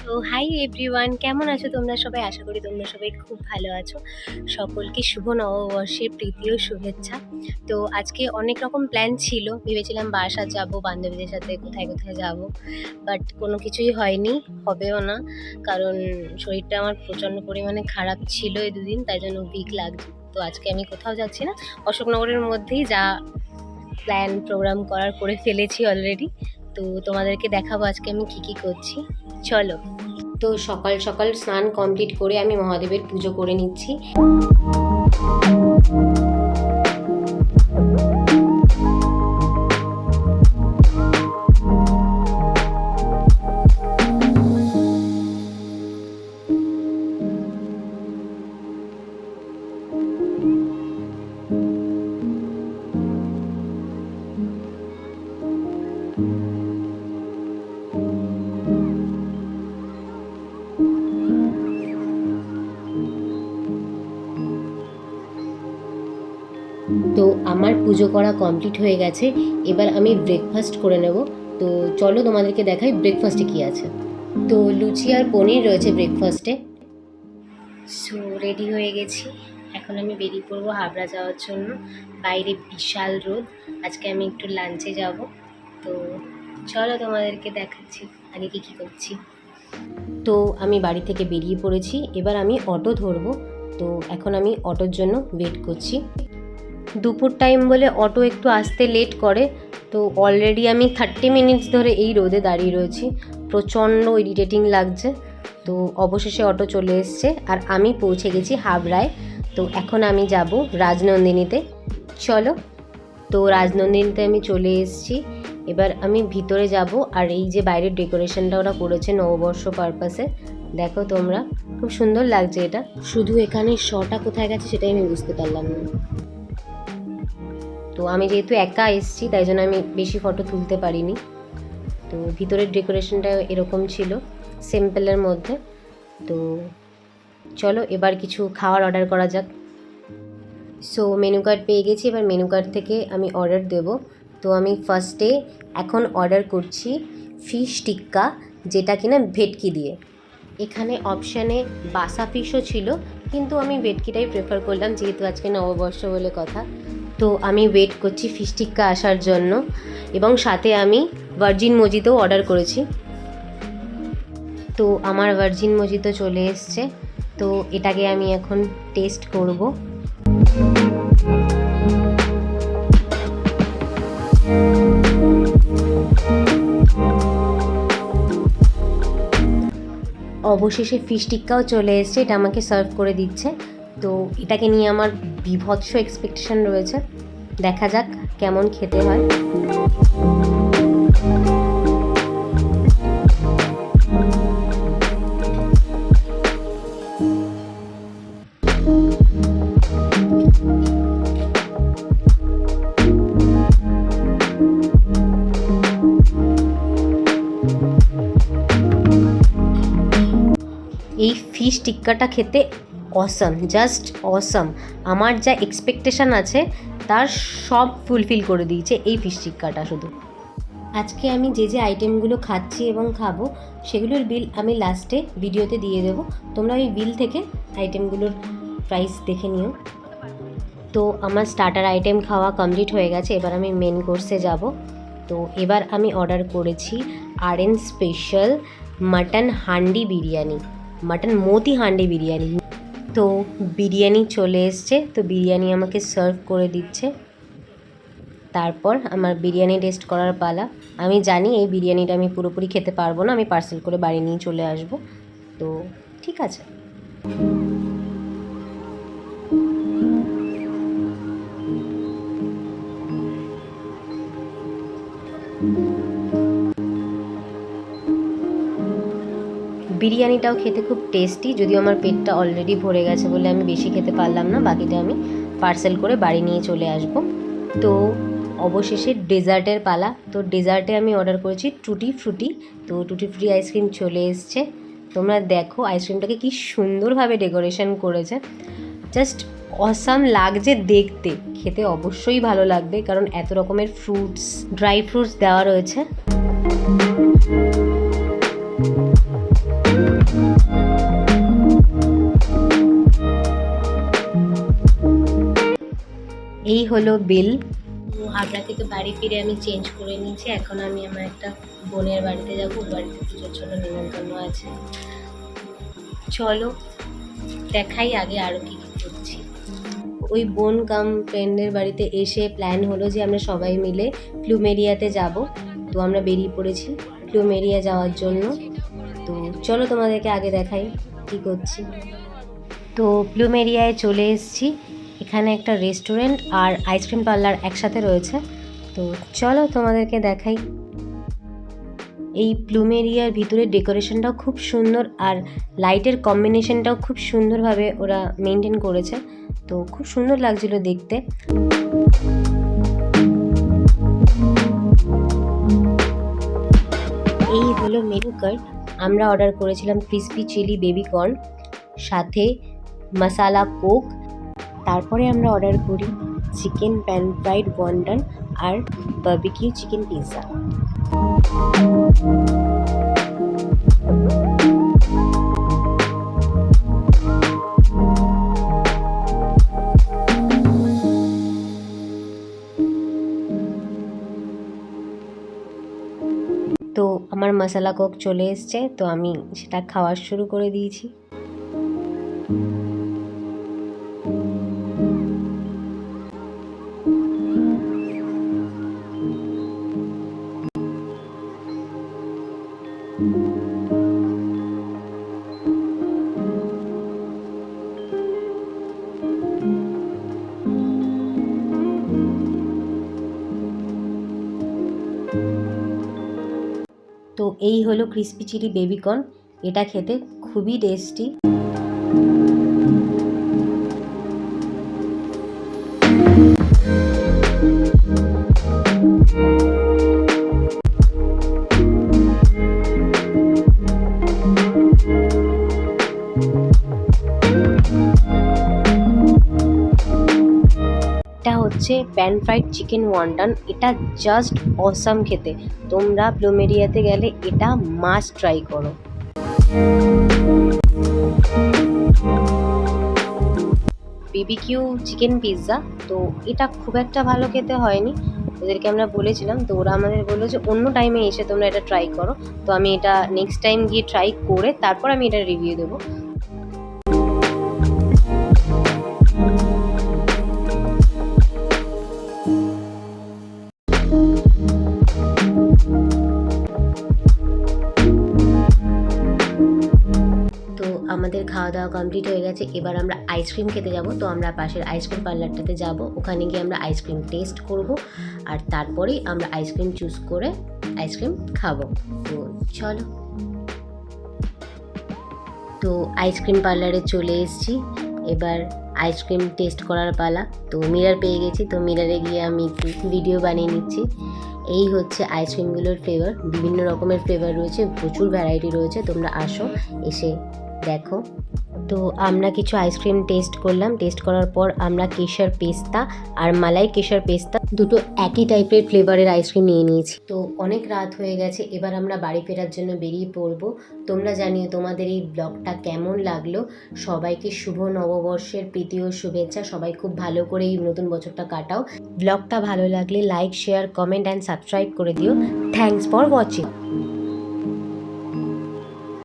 তো hi everyone, কেমন আছো তোমরা সবাই? আশা করি তোমরা সবাই খুব ভালো আছো। সকলকে শুভ নববর্ষের প্রীতি ও শুভেচ্ছা। তো আজকে অনেক রকম প্ল্যান ছিল, ভেবেছিলাম বারাসাত যাব, বান্ধবীদের সাথে কোথায় কোথায় যাব, বাট কোনো কিছুই হয়নি, হবেও না। কারণ শরীরটা আমার প্রচণ্ড পরিমাণে খারাপ ছিল এই দুদিন, তাই জন্য উইক লাগছে। তো আজকে আমি কোথাও যাচ্ছি না, অশোকনগরের মধ্যেই যা প্ল্যান প্রোগ্রাম করার করে ফেলেছি অলরেডি। তো তোমাদেরকে দেখাবো আজকে আমি কি কি করছি, চলো। তো সকাল সকাল স্নান কমপ্লিট করে আমি মহাদেবের পুজো করে নিচ্ছি। তো আমার পুজো করা কমপ্লিট হয়ে গেছে, এবার আমি ব্রেকফাস্ট করে নেব। তো চলো তোমাদেরকে দেখাই ব্রেকফাস্টে কি আছে। তো লুচি আর পনির রয়েছে ব্রেকফাস্টে। সো রেডি হয়ে গেছি, এখন আমি বেরিয়ে পড়বো হাবড়া যাওয়ার জন্য। বাইরে বিশাল রোদ, আজকে আমি একটু লাঞ্চে যাব। তো চলো তোমাদেরকে দেখাচ্ছি আগে কী করছি। তো আমি বাড়ি থেকে বেরিয়ে পড়েছি, এবার আমি অটো ধরবো। তো এখন আমি অটোর জন্য ওয়েট করছি। দুপুর টাইম বলে অটো একটু আসতে লেট করে। তো অলরেডি আমি 30 মিনিটস ধরে এই রোদে দাঁড়িয়ে রয়েছি, প্রচণ্ড ইরিটেটিং লাগছে। তো অবশেষে অটো চলে এসছে আর আমি পৌঁছে গেছি হাবড়ায়। তো এখন আমি যাব রাজনন্দিনীতে, চলো। তো রাজনন্দিনীতে আমি চলে এসেছি, এবার আমি ভিতরে যাব। আর এই যে বাইরের ডেকোরেশনটা ওরা করেছে নববর্ষ পারপাসে, দেখো তোমরা, খুব সুন্দর লাগছে এটা। শুধু এখানে শটা কোথায় গেছে সেটাই আমি বুঝতে পারলাম না। তো আমি যেহেতু একা এসেছি তাই জন্য আমি বেশি ফটো তুলতে পারিনি। তো ভিতরের ডেকোরেশনটা এরকম ছিল, সিম্পলের মধ্যে। তো চলো এবার কিছু খাওয়ার অর্ডার করা যাক। সো মেনু কার্ড পেয়ে গেছি, এবার মেনু কার্ড থেকে আমি অর্ডার দেব। তো আমি ফার্স্টে এখন অর্ডার করছি ফিশ টিক্কা, যেটা কিনা ভেটকি দিয়ে। এখানে অপশানে বাসা ফিশও ছিল, কিন্তু আমি ভেটকিটাই প্রেফার করলাম যেহেতু আজকে নববর্ষ বলে কথা। তো আমি ওয়েট করছি ফিশ টিক্কা আসার জন্য, এবং সাথে আমি ভার্জিন মজিতো অর্ডার করেছি। তো আমার ভার্জিন মজিতো চলে এসছে, তো এটাকে আমি এখন টেস্ট করব। অবশেষে ফিশ টিক্কাও চলে এসছে, এটা আমাকে সার্ভ করে দিচ্ছে। তো এটাকে নিয়ে আমার বিভৎস এক্সপেকটেশন রয়েছে, দেখা যাক কেমন খেতে হয়। এই ফিশ টিক্কাটা খেতে অসাম, জাস্ট অসাম। আমার যা এক্সপেকটেশান আছে তার সব ফুলফিল করে দিয়েছে এই ফিশ টিক্কাটা। শুধু আজকে আমি যে যে আইটেমগুলো খাচ্ছি এবং খাবো সেগুলোর বিল আমি লাস্টে ভিডিওতে দিয়ে দেবো, তোমরা ওই বিল থেকে আইটেমগুলোর প্রাইস দেখে নিও। তো আমার স্টার্টার আইটেম খাওয়া কমপ্লিট হয়ে গেছে, এবার আমি মেন কোর্সে যাব। তো এবার আমি অর্ডার করেছি RN special mutton handi biryani, mutton moti handi biryani. তো বিরিয়ানি চলে এসছে, তো বিরিয়ানি আমাকে সার্ভ করে দিচ্ছে। তারপর আমার বিরিয়ানি টেস্ট করার পালা। আমি জানি এই বিরিয়ানিটা আমি পুরোপুরি খেতে পারবো না, আমি পার্সেল করে বাড়ি নিয়ে চলে আসব। তো ঠিক আছে। বিরিয়ানিটাও খেতে খুব টেস্টি, যদিও আমার পেটটা অলরেডি ভরে গেছে বলে আমি বেশি খেতে পারলাম না, বাকিটা আমি পার্সেল করে বাড়ি নিয়ে চলে আসব। তো অবশেষে ডেজার্টের পালা। তো ডেজার্টে আমি অর্ডার করেছি টুটি ফ্রুটি। তো টুটি ফ্রুটি আইসক্রিম চলে এসছে, তোমরা দেখো আইসক্রিমটাকে কি সুন্দরভাবে ডেকোরেশন করেছে, জাস্ট অসাম লাগছে দেখতে। খেতে অবশ্যই ভালো লাগবে কারণ এত রকমের ফ্রুটস, ড্রাই ফ্রুটস দেওয়া রয়েছে। হলো বিল। তো হাবড়া থেকে বাড়ি ফিরে আমি চেঞ্জ করে নিয়েছি। এখন আমি আমার একটা বোনের বাড়িতে যাবো, ওর বাড়িতে পুজোর জন্য নিমন্ত্রণ আছে। চলো দেখাই আগে আরও কী কী করছি। ওই বোন কাম ফ্রেন্ডের বাড়িতে এসে প্ল্যান হলো যে আমরা সবাই মিলে প্লুমেরিয়াতে যাব। তো আমরা বেরিয়ে পড়েছি প্লুমেরিয়া যাওয়ার জন্য। তো চলো তোমাদেরকে আগে দেখাই কী করছি। তো প্লুমেরিয়ায় চলে এসেছি। এখানে একটা রেস্টুরেন্ট আর আইসক্রিম পার্লার একসাথে রয়েছে। তো চলো তোমাদেরকে দেখাই। এই প্লুমেরিয়ার ভিতরে ডেকোরেশনটাও খুব সুন্দর আর লাইটের কম্বিনেশনটাও খুব সুন্দরভাবে ওরা মেনটেন করেছে। তো খুব সুন্দর লাগছিল দেখতে। এই হলো মেনু কার্ড। আমরা অর্ডার করেছিলাম ক্রিসপি চিলি বেবি কর্ন, সাথে মশালা কোক। তারপরে আমরা অর্ডার করি চিকেন প্যান ফ্রাইড ওয়ান্টন আর বারবিকিউ চিকেন পিৎজা। তো আমার মশালা কোক চলে এসছে, তো আমি সেটা খাওয়া শুরু করে দিয়েছি। তো এই হলো ক্রিসপি চিলি বেবি কর্ন। এটা খেতে খুবই টেস্টি। এটা হচ্ছে প্যান ফ্রাইড চিকেন ওয়ান্টন। এটা জাস্ট অসাম খেতে। তোমরা প্লুমেরিয়াতে গেলে এটা মাস্ট ট্রাই করো। বিবিকিউ চিকেন পিৎজা, তো এটা খুব একটা ভালো খেতে হয়নি। ওদেরকে আমরা বলেছিলাম, তো ওরা আমাদের বললো যে অন্য টাইমে এসে তোমরা এটা ট্রাই করো। তো আমি এটা নেক্সট টাইম গিয়ে ট্রাই করে তারপর আমি এটা রিভিউ দেবো। তো আমাদের খাওয়া দাওয়া কমপ্লিট হয়ে গেছে। এবার আমরা আইসক্রিম খেতে যাব। তো আমরা পাশের আইসক্রিম পার্লারটাতে যাব, ওখানে গিয়ে আমরা আইসক্রিম টেস্ট করব আর তারপরেই আমরা আইসক্রিম চুজ করে আইসক্রিম খাবো। তো চলো। তো আইসক্রিম পার্লারে চলে এসেছি, এবার আইসক্রিম টেস্ট করার পালা। তো মিরর পেয়ে গেছি, তো মিররে গিয়ে আমি একটু ভিডিও বানিয়ে নিচ্ছি। এই হচ্ছে আইসক্রিমগুলোর ফ্লেভার, বিভিন্ন রকমের ফ্লেভার রয়েছে, প্রচুর ভ্যারাইটি রয়েছে। তোমরা আসো, এসে দেখো। তো আমরা কিছু আইসক্রিম টেস্ট করলাম। টেস্ট করার পর আমরা কেশর পেস্তা আর মালাই কেশর পেস্তা দুটো একই টাইপের ফ্লেভারের আইসক্রিম নিয়ে নিয়েছি। তো অনেক রাত হয়ে গেছে, এবার আমরা বাড়ি ফেরার জন্য বেরিয়ে পড়বো। তোমরা জানিও তোমাদের এই ব্লগটা কেমন লাগলো। সবাইকে শুভ নববর্ষের প্রীতি ও শুভেচ্ছা। সবাই খুব ভালো করে এই নতুন বছরটা কাটাও। ব্লগটা ভালো লাগলে like, share, comment and subscribe করে দিও। Thanks for watching.